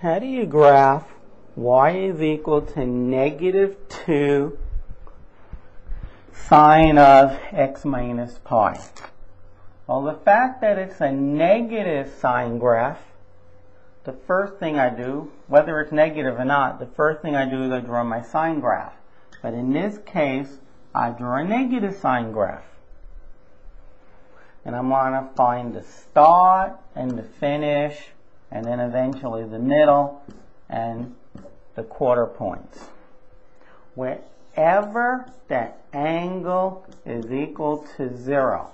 How do you graph y is equal to -2 sine of x minus pi? Well, the fact that it's a negative sine graph, the first thing I do, whether it's negative or not, the first thing I do is I draw my sine graph. But in this case, I draw a negative sine graph. And I'm going to find the start and the finish, and then eventually the middle and the quarter points. Wherever that angle is equal to 0,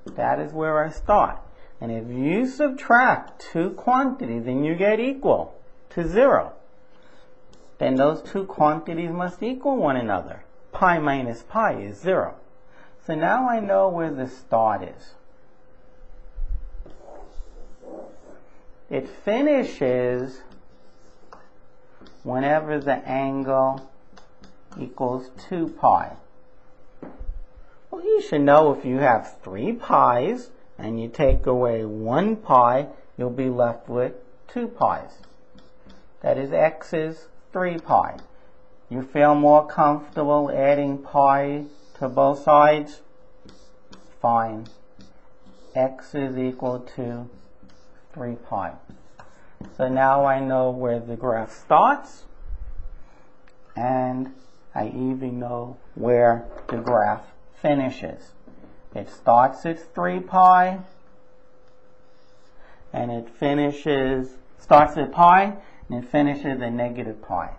that is where I start. And if you subtract two quantities and you get equal to 0, then those two quantities must equal one another. Pi minus pi is 0. So now I know where the start is. It finishes whenever the angle equals 2 pi. Well, you should know if you have 3 pi's and you take away 1 pi, you'll be left with 2 pi's. That is, x is 3 pi. You feel more comfortable adding pi to both sides? Fine. X is equal to 3 pi. So now I know where the graph starts, and I even know where the graph finishes. It starts at 3 pi, and it starts at pi, and it finishes at negative pi.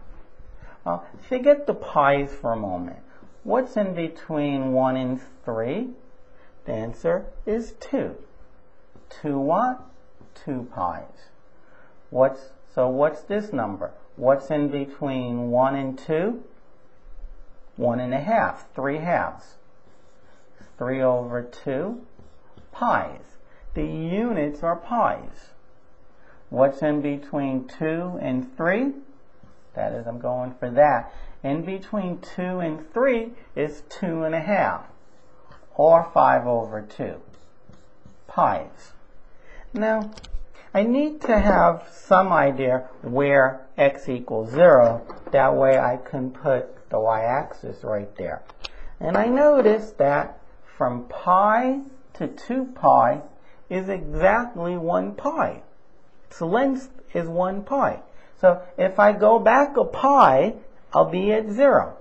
Well, forget the pi's for a moment. What's in between 1 and 3? The answer is 2. 2 what? 2 pi's. So what's this number? What's in between 1 and 2? 1 1/2, 3 halves. 3 over 2 pi's. The units are pi's. What's in between 2 and 3? That is, I'm going for that. In between 2 and 3 is 2 1/2, or 5 over 2 pi's. Now, I need to have some idea where x equals 0. That way I can put the y-axis right there. And I noticed that from pi to 2 pi is exactly 1 pi. Its length is 1 pi. So if I go back a pi, I'll be at 0.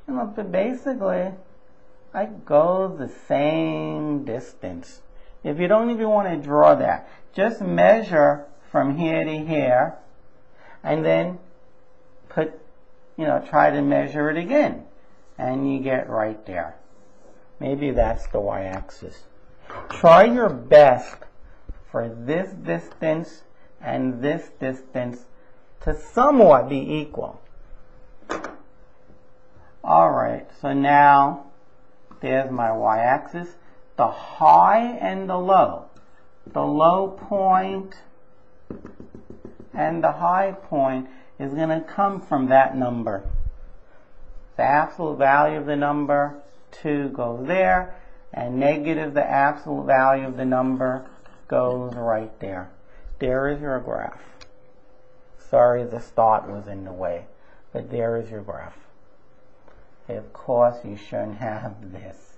But basically, I go the same distance. If you don't even want to draw that, just measure from here to here, and then try to measure it again, and you get right there. Maybe that's the y-axis. Try your best for this distance and this distance to somewhat be equal. Alright, so now there's my y-axis. The high and the low point and the high point is going to come from that number. The absolute value of the number 2 goes there, and negative the absolute value of the number goes right there. There is your graph. Sorry the start was in the way, but there is your graph. Okay, of course you shouldn't have this.